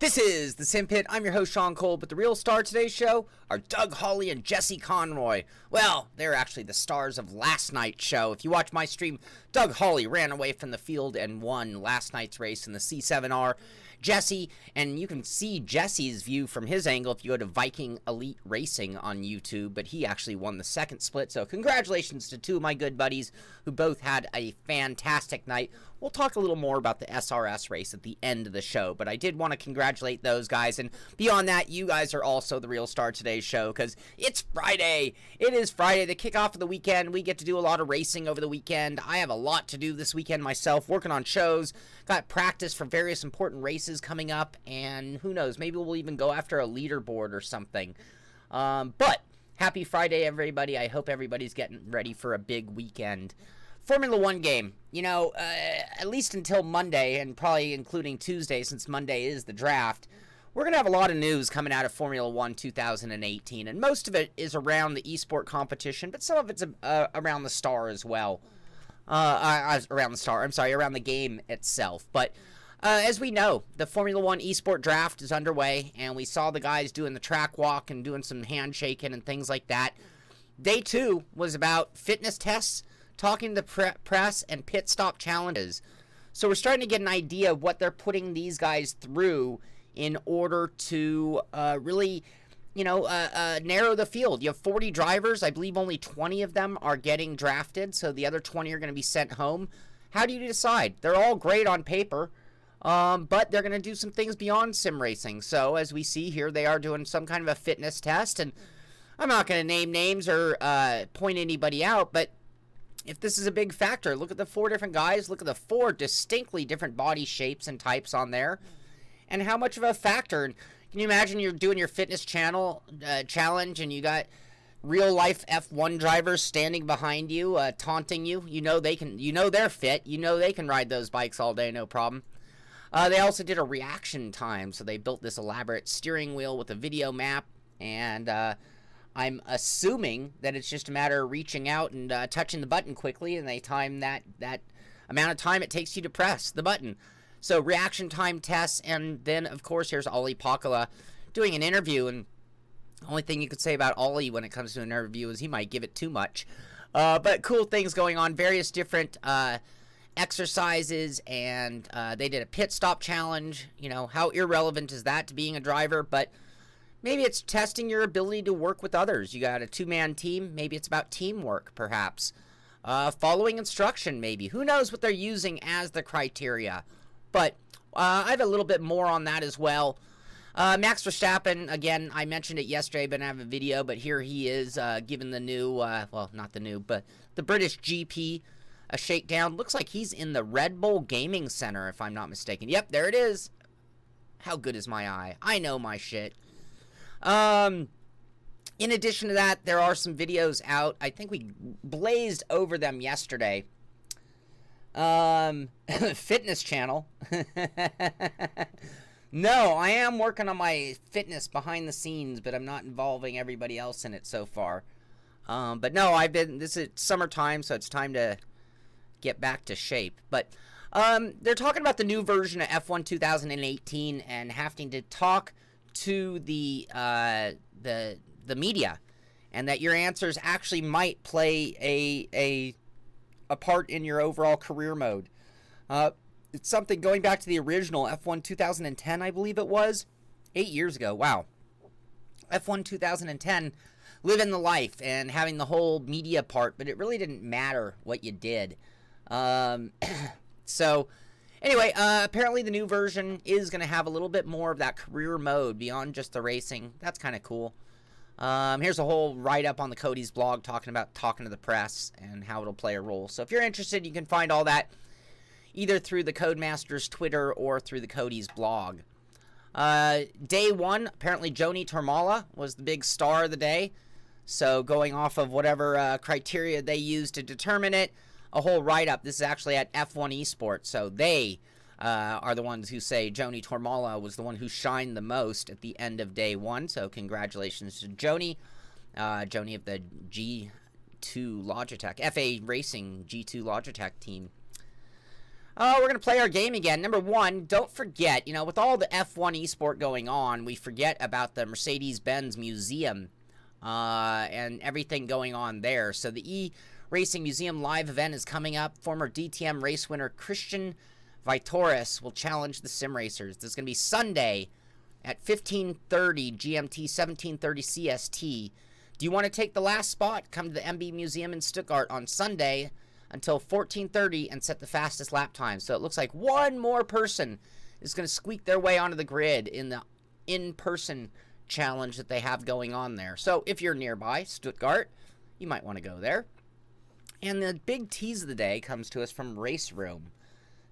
This is the Simpit. I'm your host, Sean Cole, but the real star of today's show are Doug Hawley and Jesse Conroy. Well, they're actually the stars of last night's show. If you watch my stream, Doug Hawley ran away from the field and won last night's race in the C7R. Jesse, and you can see Jesse's view from his angle if you go to Viking Elite Racing on YouTube, but he actually won the second split, so congratulations to two of my good buddies who both had a fantastic night. We'll talk a little more about the SRS race at the end of the show, but I did want to congratulate those guys, and beyond that, you guys are also the real star of today's show, because it's Friday. It is Friday, the kickoff of the weekend. We get to do a lot of racing over the weekend. I have a lot to do this weekend myself, working on shows, got practice for various important races coming up, and who knows, maybe we'll even go after a leaderboard or something. But happy Friday, everybody. I hope everybody's getting ready for a big weekend. Formula One game, you know, at least until Monday, and probably including Tuesday, since Monday is the draft, we're going to have a lot of news coming out of Formula One 2018, and most of it is around the Esport competition, but some of it's around the star as well. Around the game itself. But as we know, the Formula One Esport draft is underway, and we saw the guys doing the track walk and doing some handshaking and things like that. Day 2 was about fitness tests, talking to the press, and pit stop challenges. So we're starting to get an idea of what they're putting these guys through in order to really, you know, narrow the field. You have 40 drivers. I believe only 20 of them are getting drafted, so the other 20 are going to be sent home. How do you decide? They're all great on paper, but they're going to do some things beyond sim racing. So as we see here, they are doing some kind of a fitness test, and I'm not going to name names or point anybody out, but if this is a big factor, look at the 4 different guys, look at the 4 distinctly different body shapes and types on there, and how much of a factor. And can you imagine you're doing your fitness challenge, and you got real life F1 drivers standing behind you, taunting you? You know they can. You know they're fit. You know they can ride those bikes all day, no problem. They also did a reaction time, so they built this elaborate steering wheel with a video map, and I'm assuming that it's just a matter of reaching out and touching the button quickly, and they time that amount of time it takes you to press the button. So reaction time tests, and then, of course, here's Ollie Pakala doing an interview, and the only thing you could say about Ollie when it comes to an interview is he might give it too much. But cool things going on, various different exercises, and they did a pit stop challenge. You know, how irrelevant is that to being a driver? But maybe it's testing your ability to work with others. You got a 2-man team. Maybe it's about teamwork, perhaps. Following instruction, maybe. Who knows what they're using as the criteria? But I have a little bit more on that as well. Max Verstappen, again, I mentioned it yesterday, but I have a video, but here he is giving the new, well, not the new, but the British GP a shakedown. Looks like he's in the Red Bull Gaming Center, if I'm not mistaken. Yep, there it is. How good is my eye? I know my shit. In addition to that, there are some videos out. I think we blazed over them yesterday. Fitness channel. No, I am working on my fitness behind the scenes, but I'm not involving everybody else in it so far. But no, this is summertime, so it's time to get back to shape. But they're talking about the new version of F1 2018 and having to talk to the media, and that your answers actually might play a part in your overall career mode. It's something going back to the original F1 2010, I believe it was. 8 years ago, wow. F1 2010, living the life and having the whole media part, but it really didn't matter what you did. So, anyway, apparently the new version is going to have a little bit more of that career mode beyond just the racing. That's kind of cool. Here's a whole write-up on the Cody's blog talking about talking to the press and how it'll play a role. So if you're interested, you can find all that either through the Codemasters Twitter or through the Cody's blog. Day 1, apparently Joni Tormala was the big star of the day. So going off of whatever criteria they used to determine it, a whole write-up. This is actually at F1 Esport, so they are the ones who say Joni Tormala was the one who shined the most at the end of day 1. So congratulations to Joni. Joni of the G2 Logitech, FA Racing G2 Logitech team. Oh, we're going to play our game again. Number one, don't forget, you know, with all the F1 Esport going on, we forget about the Mercedes-Benz Museum and everything going on there. So the E-Racing Museum live event is coming up. Former DTM race winner Christian Vitoris will challenge the sim racers. This is going to be Sunday at 15:30 GMT, 17:30 CST. Do you want to take the last spot? Come to the MB Museum in Stuttgart on Sunday until 14:30 and set the fastest lap time. So it looks like one more person is going to squeak their way onto the grid in the in-person challenge that they have going on there. So if you're nearby Stuttgart, you might want to go there. And the big tease of the day comes to us from Raceroom.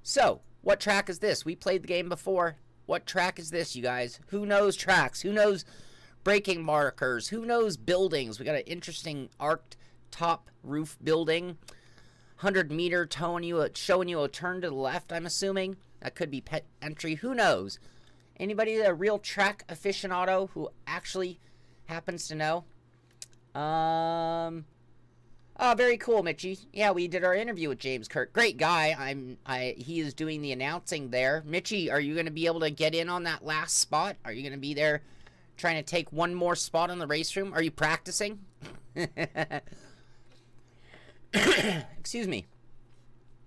So, what track is this? We played the game before. What track is this, you guys? Who knows tracks? Who knows braking markers? Who knows buildings? We got an interesting arced top roof building. 100-meter showing you a turn to the left, I'm assuming. That could be pet entry. Who knows? Anybody a real track aficionado who actually happens to know? Oh, very cool, Mitchie. Yeah, we did our interview with James Kirk. Great guy. He is doing the announcing there. Mitchie, are you going to be able to get in on that last spot? Are you going to be there trying to take one more spot on the race room? Are you practicing? Excuse me.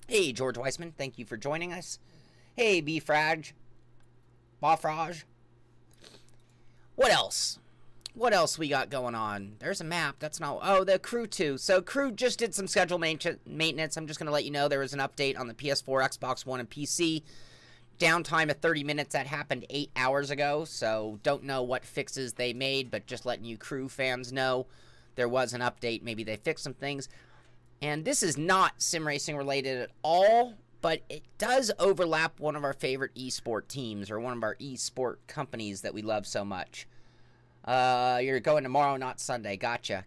Hey, George Weissman, thank you for joining us. Hey, Bafraj. What else? What else we got going on? There's a map. That's not... Oh, the crew too. So crew just did some schedule maintenance. I'm just going to let you know there was an update on the PS4, Xbox One, and PC. Downtime of 30 minutes. That happened 8 hours ago. So don't know what fixes they made, but just letting you crew fans know there was an update. Maybe they fixed some things. And this is not sim racing related at all, but it does overlap one of our favorite esport teams or one of our esport companies that we love so much. You're going tomorrow, not Sunday. Gotcha.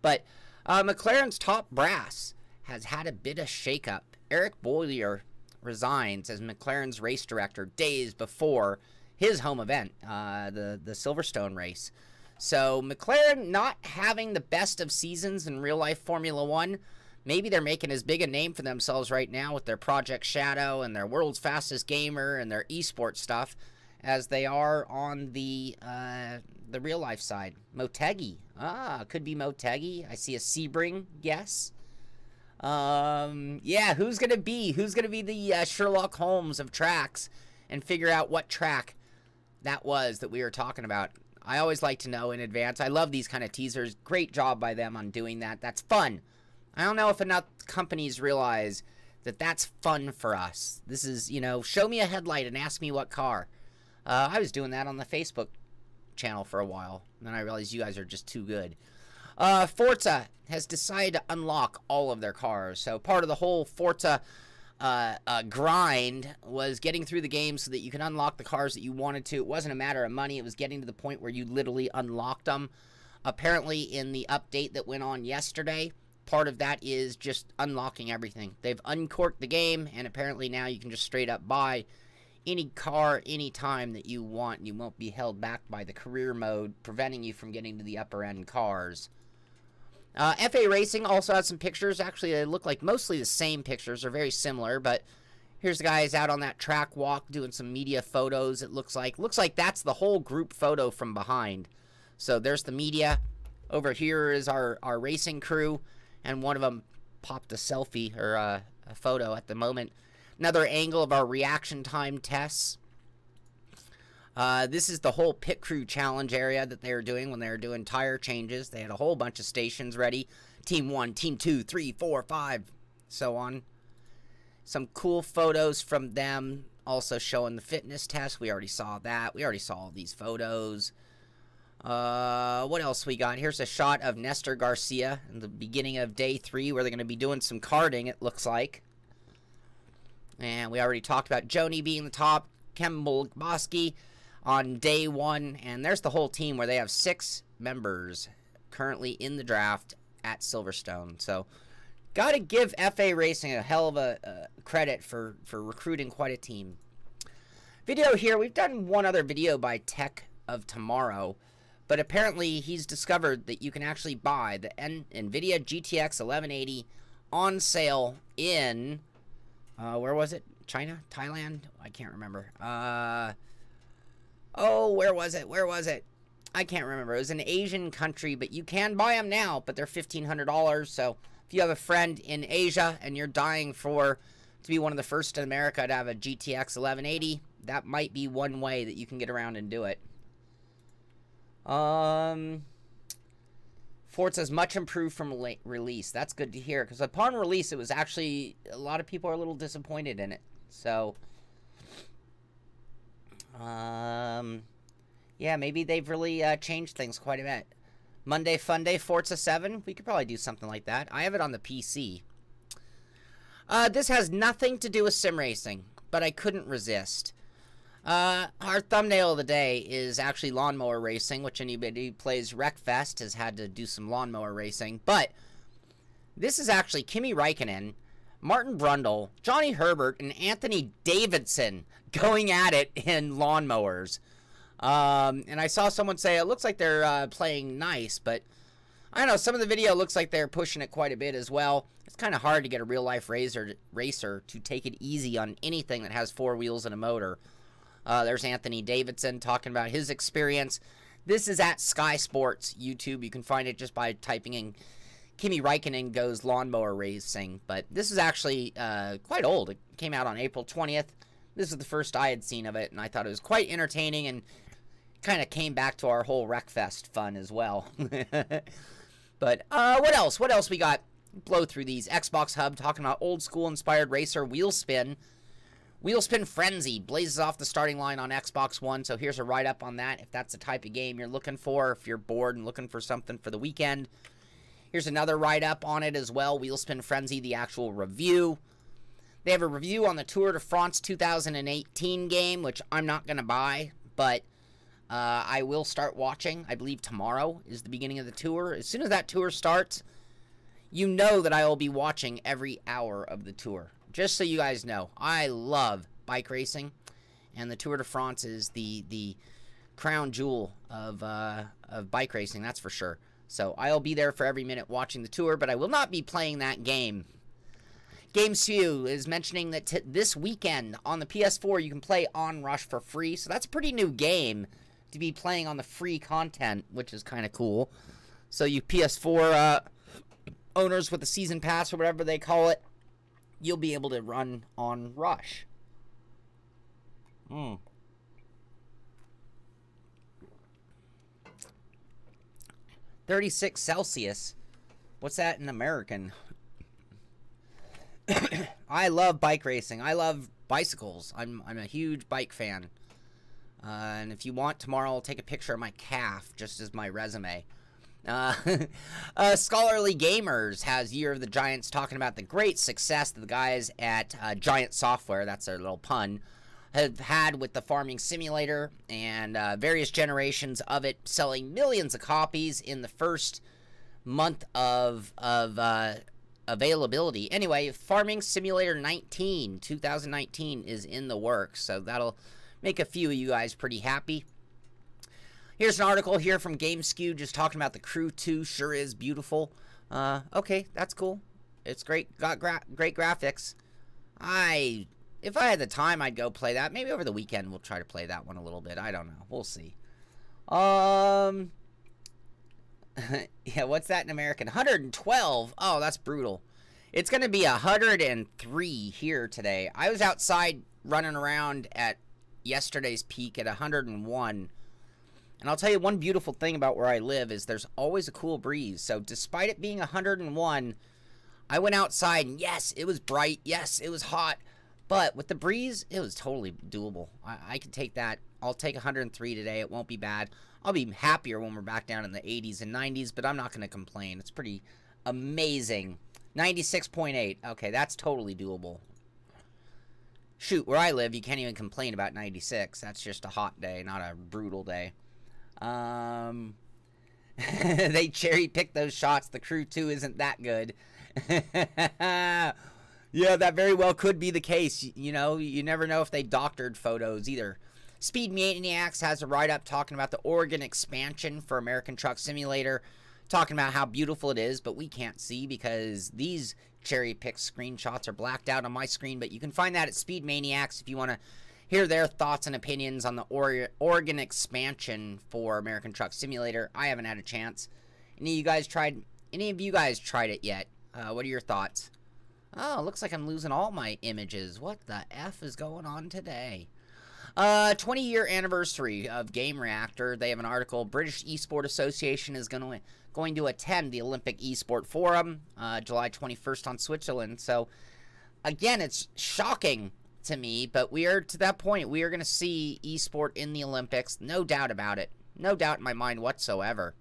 But McLaren's top brass has had a bit of shakeup. Eric Boyer resigns as McLaren's race director days before his home event, the Silverstone race. So McLaren not having the best of seasons in real-life Formula 1. Maybe they're making as big a name for themselves right now with their Project Shadow and their World's Fastest Gamer and their esports stuff as they are on the real-life side. Motegi. Could be Motegi. I see a Sebring. Yes. Yeah, who's going to be the Sherlock Holmes of tracks and figure out what track that was that we were talking about? I always like to know in advance. I love these kind of teasers. Great job by them on doing that. That's fun. I don't know if enough companies realize that that's fun for us. This is, you know, show me a headlight and ask me what car. I was doing that on the Facebook channel for a while. And then I realized you guys are just too good. Forza has decided to unlock all of their cars. So part of the whole Forza grind was getting through the game so that you can unlock the cars that you wanted to. It wasn't a matter of money. It was getting to the point where you literally unlocked them. Apparently in the update that went on yesterday, part of that is just unlocking everything. They've uncorked the game, and apparently now you can just straight up buy any car anytime that you want, and you won't be held back by the career mode, preventing you from getting to the upper end cars. FA Racing also has some pictures. Actually, they look like mostly the same pictures. They're very similar, but here's the guys out on that track walk doing some media photos, it looks like. Looks like that's the whole group photo from behind. So there's the media. Over here is our racing crew, and one of them popped a selfie or a photo at the moment. Another angle of our reaction time tests. This is the whole pit crew challenge area that they were doing when they were doing tire changes. They had a whole bunch of stations ready. Team 1, Team 2, 3, 4, 5, so on. Some cool photos from them also showing the fitness test. We already saw that. We already saw all these photos. What else we got? Here's a shot of Nestor Garcia in the beginning of day 3 where they're going to be doing some karting, it looks like. And we already talked about Joni being the top, Kemble Bosky on day 1. And there's the whole team where they have 6 members currently in the draft at Silverstone. So, got to give FA Racing a hell of a credit for recruiting quite a team. Video here. We've done one other video by Tech of Tomorrow. But apparently he's discovered that you can actually buy the NVIDIA GTX 1180 on sale in, where was it? China? Thailand? I can't remember. Oh, where was it? Where was it? I can't remember. It was an Asian country, but you can buy them now, but they're $1,500. So if you have a friend in Asia and you're dying to be one of the first in America to have a GTX 1180, that might be one way that you can get around and do it. Forza's much improved from late release. That's good to hear, because upon release, it was actually, a lot of people are a little disappointed in it. So, yeah, maybe they've really changed things quite a bit. Monday Fun Day, Forza 7. We could probably do something like that. I have it on the PC. This has nothing to do with SimRacing, but I couldn't resist. Our thumbnail of the day is actually lawnmower racing, which anybody who plays Wreckfest has had to do some lawnmower racing. But this is actually Kimi Räikkönen, Martin Brundle, Johnny Herbert, and Anthony Davidson going at it in lawnmowers. And I saw someone say it looks like they're playing nice, but I don't know. Some of the video looks like they're pushing it quite a bit as well. It's kind of hard to get a real-life racer to take it easy on anything that has 4 wheels and a motor. There's Anthony Davidson talking about his experience. This is at Sky Sports YouTube. You can find it just by typing in Kimi Räikkönen goes lawnmower racing. But this is actually quite old. It came out on April 20th. This is the first I had seen of it, and I thought it was quite entertaining and kind of came back to our whole Wreckfest fun as well. But what else? What else we got? Blow through these. Xbox Hub talking about old school inspired racer wheel spin. Wheel Spin Frenzy blazes off the starting line on Xbox One, so here's a write-up on that if that's the type of game you're looking for, if you're bored and looking for something for the weekend. Here's another write-up on it as well, Wheel Spin Frenzy, the actual review. They have a review on the Tour de France 2018 game, which I'm not going to buy, but I will start watching. I believe tomorrow is the beginning of the tour. As soon as that tour starts, you know that I will be watching every hour of the tour. Just so you guys know, I love bike racing, and the Tour de France is the crown jewel of bike racing, that's for sure. So I'll be there for every minute watching the tour, but I will not be playing that game. GameSpew is mentioning that this weekend on the PS4 you can play Onrush for free, so that's a pretty new game to be playing on the free content, which is kind of cool. So you PS4 owners with the season pass or whatever they call it, you'll be able to run on Rush. 36 Celsius. What's that in American? I love bike racing. I love bicycles. I'm a huge bike fan. And if you want, tomorrow I'll take a picture of my calf just as my resume. Scholarly Gamers has Year of the Giants talking about the great success that the guys at Giant Software, that's their little pun, have had with the farming simulator and various generations of it, selling millions of copies in the first month of availability. Anyway, Farming Simulator 2019 is in the works, so that'll make a few of you guys pretty happy. Here's an article here from GameSkew just talking about the Crew 2 sure is beautiful. Okay, that's cool. It's great. Got great graphics. If I had the time, I'd go play that. Maybe over the weekend we'll try to play that one a little bit. I don't know. We'll see. Yeah, what's that in American? 112. Oh, that's brutal. It's going to be 103 here today. I was outside running around at yesterday's peak at 101. And I'll tell you one beautiful thing about where I live is there's always a cool breeze. So despite it being 101, I went outside and yes, it was bright. Yes, it was hot. But with the breeze, it was totally doable. I could take that. I'll take 103 today. It won't be bad. I'll be happier when we're back down in the 80s and 90s, but I'm not going to complain. It's pretty amazing. 96.8. Okay, that's totally doable. Shoot, where I live, you can't even complain about 96. That's just a hot day, not a brutal day. They cherry-picked those shots. The Crew 2 isn't that good. Yeah, that very well could be the case. You know, you never know if they doctored photos either. Speed Maniacs has a write-up talking about the Oregon expansion for American Truck Simulator, talking about how beautiful it is, but we can't see because these cherry-picked screenshots are blacked out on my screen, but you can find that at Speed Maniacs if you want to hear their thoughts and opinions on the Oregon expansion for American Truck Simulator. I haven't had a chance. Any of you guys tried it yet? What are your thoughts? Oh, looks like I'm losing all my images. What the F is going on today? 20-year anniversary of Game Reactor. They have an article. British Esport Association is going to attend the Olympic Esport Forum July 21st on Switzerland. So, again, it's shocking to me, but we are to that point. We are going to see esport in the Olympics. No doubt about it. No doubt in my mind whatsoever.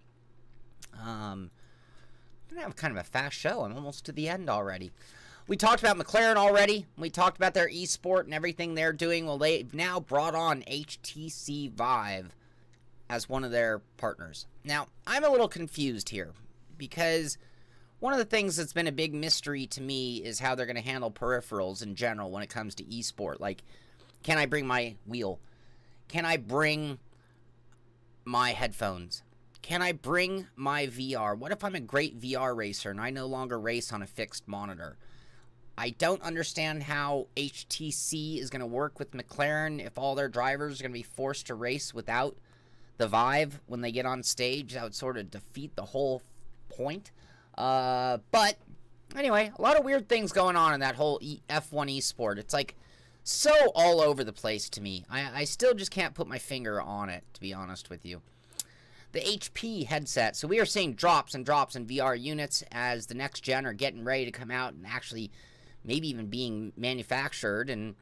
I'm going to have kind of a fast show. I'm almost to the end already. We talked about McLaren already. We talked about their esport and everything they're doing. Well, they've now brought on HTC Vive as one of their partners. Now, I'm a little confused here because one of the things that's been a big mystery to me is how they're going to handle peripherals in general when it comes to esport. Like, can I bring my wheel? Can I bring my headphones? Can I bring my VR? What if I'm a great VR racer and I no longer race on a fixed monitor? I don't understand how HTC is going to work with McLaren if all their drivers are going to be forced to race without the Vive when they get on stage. That would sort of defeat the whole point. But anyway, a lot of weird things going on in that whole F1 esport. It's like so all over the place to me. I still just can't put my finger on it, to be honest with you. The HP headset. So we are seeing drops and drops in VR units as the next gen are getting ready to come out and actually maybe even being manufactured. And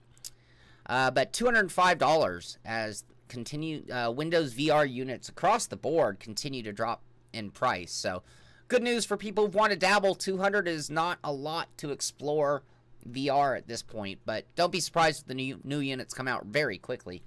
but $205 as Windows VR units across the board continue to drop in price. So good news for people who want to dabble. $200 is not a lot to explore VR at this point, but don't be surprised if the new units come out very quickly.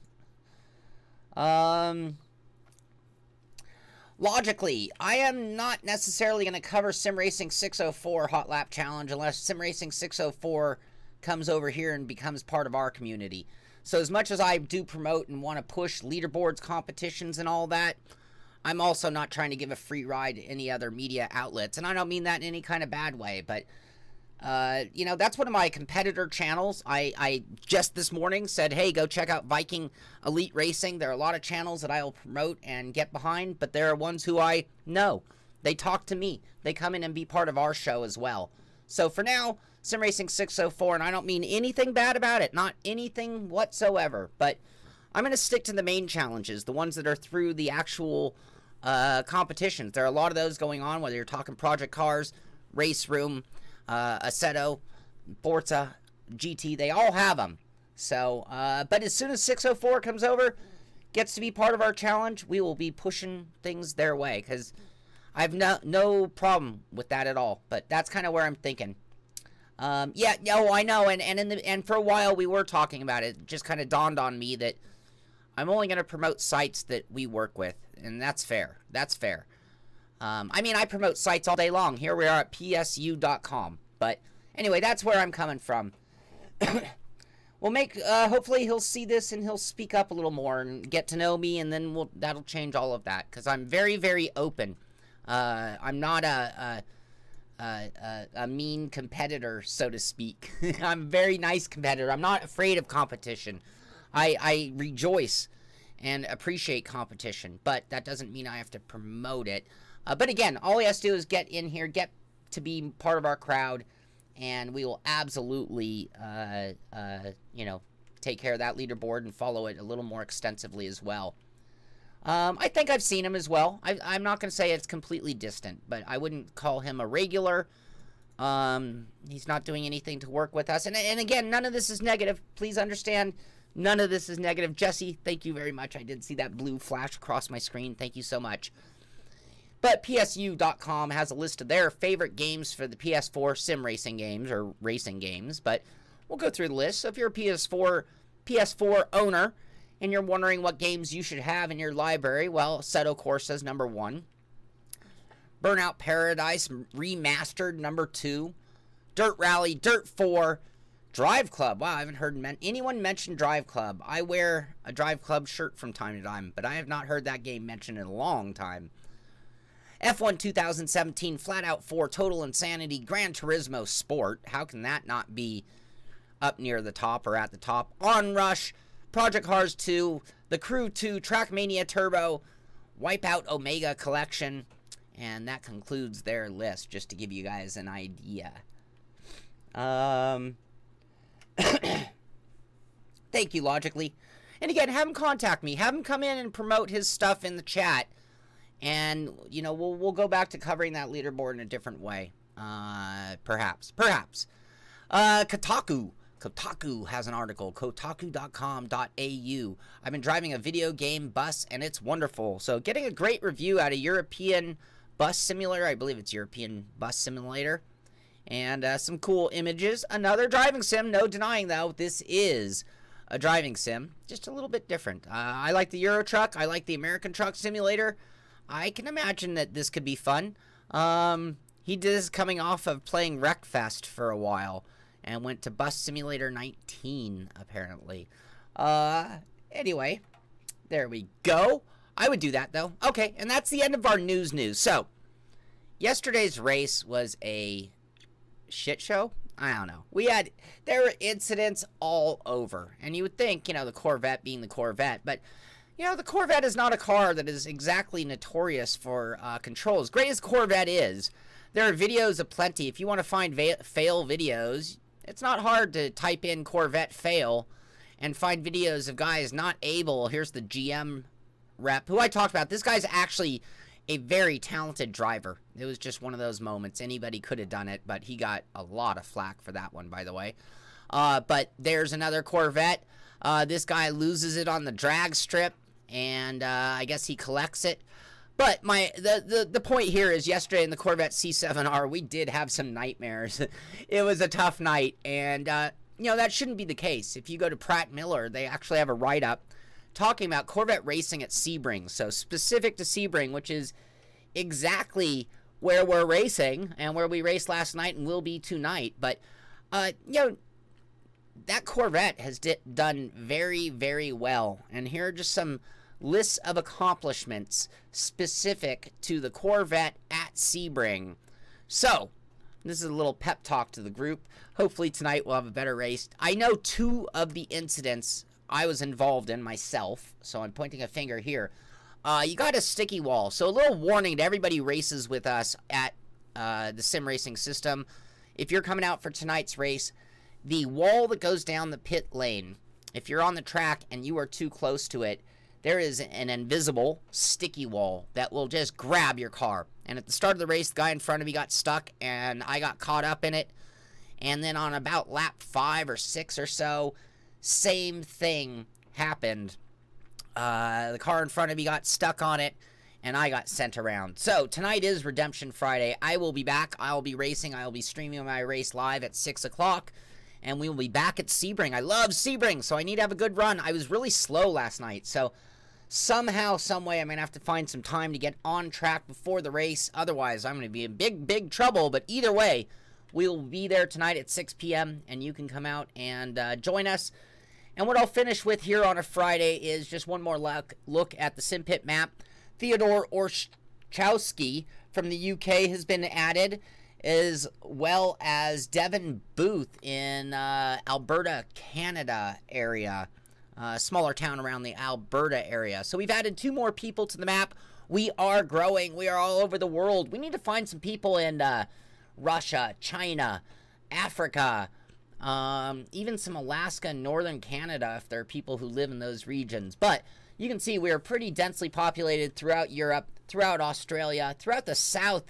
Logically, I am not necessarily going to cover SimRacing 604 Hot Lap Challenge unless SimRacing 604 comes over here and becomes part of our community. So as much as I do promote and want to push leaderboards, competitions, and all that, I'm also not trying to give a free ride to any other media outlets. And I don't mean that in any kind of bad way, but you know, that's one of my competitor channels. I just this morning said, hey, go check out Viking Elite Racing. There are a lot of channels that I will promote and get behind, but there are ones who I know. They talk to me. They come in and be part of our show as well. So for now, SimRacing 604, and I don't mean anything bad about it, not anything whatsoever, but I'm going to stick to the main challenges, the ones that are through the actual competitions. There are a lot of those going on, whether you're talking Project Cars, Raceroom, Assetto, Forza, GT, they all have them. So, but as soon as 604 comes over, gets to be part of our challenge, we will be pushing things their way, because I have no problem with that at all. But that's kind of where I'm thinking. Yeah, no, I know, and for a while we were talking about it. It just kind of dawned on me that I'm only going to promote sites that we work with, and that's fair. That's fair. I mean, I promote sites all day long. Here we are at psu.com. But anyway, that's where I'm coming from. We'll make, hopefully he'll see this and he'll speak up a little more and get to know me, and then that'll change all of that. Because I'm very, very open. I'm not a mean competitor, so to speak. I'm a very nice competitor. I'm not afraid of competition. I rejoice and appreciate competition, but that doesn't mean I have to promote it. But again, all he has to do is get in here, get to be part of our crowd, and we will absolutely, you know, take care of that leaderboard and follow it a little more extensively as well. I think I've seen him as well. I'm not going to say it's completely distant, but I wouldn't call him a regular. He's not doing anything to work with us. And again, none of this is negative. Please understand, none of this is negative. Jesse, thank you very much. I did see that blue flash across my screen. Thank you so much. But PSU.com has a list of their favorite games for the PS4 sim racing games, or racing games. But we'll go through the list. So if you're a PS4 owner and you're wondering what games you should have in your library, well, Assetto Corsa is number 1. Burnout Paradise Remastered, number 2. Dirt Rally, Dirt 4. Drive Club. Wow, I haven't heard anyone mention Drive Club. I wear a Drive Club shirt from time to time, but I have not heard that game mentioned in a long time. F1 2017, Flat Out 4, Total Insanity, Gran Turismo Sport. How can that not be up near the top or at the top? Onrush, Project Cars 2, The Crew 2, Trackmania Turbo, Wipeout Omega Collection, and that concludes their list, just to give you guys an idea. Thank you, Logically. And again, have him contact me. Have him come in and promote his stuff in the chat. And, you know, we'll go back to covering that leaderboard in a different way. Perhaps. Kotaku. Kotaku has an article. Kotaku.com.au. I've been driving a video game bus, and it's wonderful. So, getting a great review out of European Bus Simulator. I believe it's European Bus Simulator. And some cool images. Another driving sim. No denying, though, this is a driving sim. Just a little bit different. I like the Euro Truck. I like the American Truck Simulator. I can imagine that this could be fun. He did this coming off of playing Wreckfest for a while and went to Bus Simulator 19, apparently. Anyway, there we go. I would do that, though. Okay, and that's the end of our news. So, yesterday's race was a shit show. I don't know. There were incidents all over. And you would think, you know, the Corvette being the Corvette, but you know, the Corvette is not a car that is exactly notorious for control. As great as Corvette is, there are videos aplenty. If you want to find fail videos, it's not hard to type in Corvette fail and find videos of guys not able. Here's the GM rep, who I talked about. This guy's actually a very talented driver. It was just one of those moments. Anybody could have done it, but he got a lot of flack for that one, by the way. But there's another Corvette. This guy loses it on the drag strip. And I guess he collects it. But the point here is yesterday in the Corvette C7R, we did have some nightmares. It was a tough night. And, you know, that shouldn't be the case. If you go to Pratt Miller, they actually have a write-up talking about Corvette racing at Sebring. So specific to Sebring, which is exactly where we're racing and where we raced last night and will be tonight. But, you know, that Corvette has done very, very well. And here are just some lists of accomplishments specific to the Corvette at Sebring. So, this is a little pep talk to the group. Hopefully tonight we'll have a better race. I know 2 of the incidents I was involved in myself, so I'm pointing a finger here. You got a sticky wall. So a little warning to everybody who races with us at the SimRacing system. If you're coming out for tonight's race, the wall that goes down the pit lane, if you're on the track and you are too close to it, there is an invisible sticky wall that will just grab your car. And at the start of the race, the guy in front of me got stuck, and I got caught up in it. And then on about lap 5 or 6 or so, same thing happened. The car in front of me got stuck on it, and I got sent around. So, tonight is Redemption Friday. I will be back. I will be racing. I will be streaming my race live at 6 o'clock. And we will be back at Sebring. I love Sebring, so I need to have a good run. I was really slow last night, so somehow, someway, I'm going to have to find some time to get on track before the race. Otherwise, I'm going to be in big, big trouble. But either way, we'll be there tonight at 6 p.m., and you can come out and join us. And what I'll finish with here on a Friday is just one more look at the Simpit map. Theodore Orchowski from the UK has been added, as well as Devin Booth in Alberta, Canada area. Smaller town around the Alberta area. So we've added 2 more people to the map. We are growing. We are all over the world. We need to find some people in Russia, China, Africa, even some Alaska and northern Canada if there are people who live in those regions. But you can see we are pretty densely populated throughout Europe, throughout Australia, throughout the South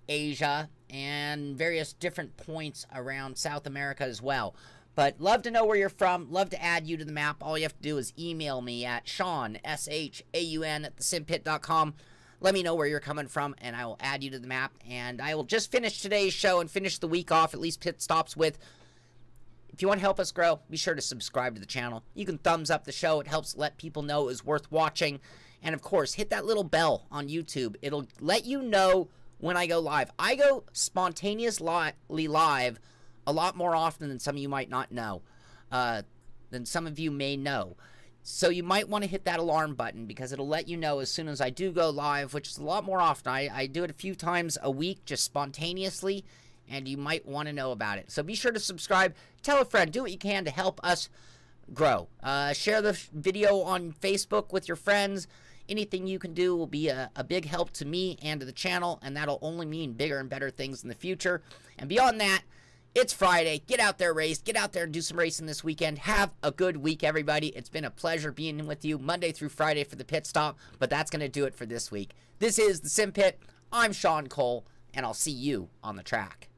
Asia, and various different points around South America as well. But love to know where you're from. Love to add you to the map. All you have to do is email me at Sean, S-H-A-U-N, at thesimpit.com. Let me know where you're coming from, and I will add you to the map. And I will just finish today's show and finish the week off, at least pit stops, with, if you want to help us grow, be sure to subscribe to the channel. You can thumbs up the show. It helps let people know it is worth watching. And, of course, hit that little bell on YouTube. It'll let you know when I go live. I go spontaneously live a lot more often than some of you might not know, than some of you may know. So you might want to hit that alarm button because it'll let you know as soon as I do go live, which is a lot more often. I do it a few times a week just spontaneously, and you might want to know about it. So be sure to subscribe, tell a friend, do what you can to help us grow. Share the video on Facebook with your friends. Anything you can do will be a big help to me and to the channel, and that'll only mean bigger and better things in the future. And beyond that, it's Friday. Get out there, race. Get out there and do some racing this weekend. Have a good week, everybody. It's been a pleasure being with you Monday through Friday for the pit stop, but that's going to do it for this week. This is the Simpit. I'm Sean Cole, and I'll see you on the track.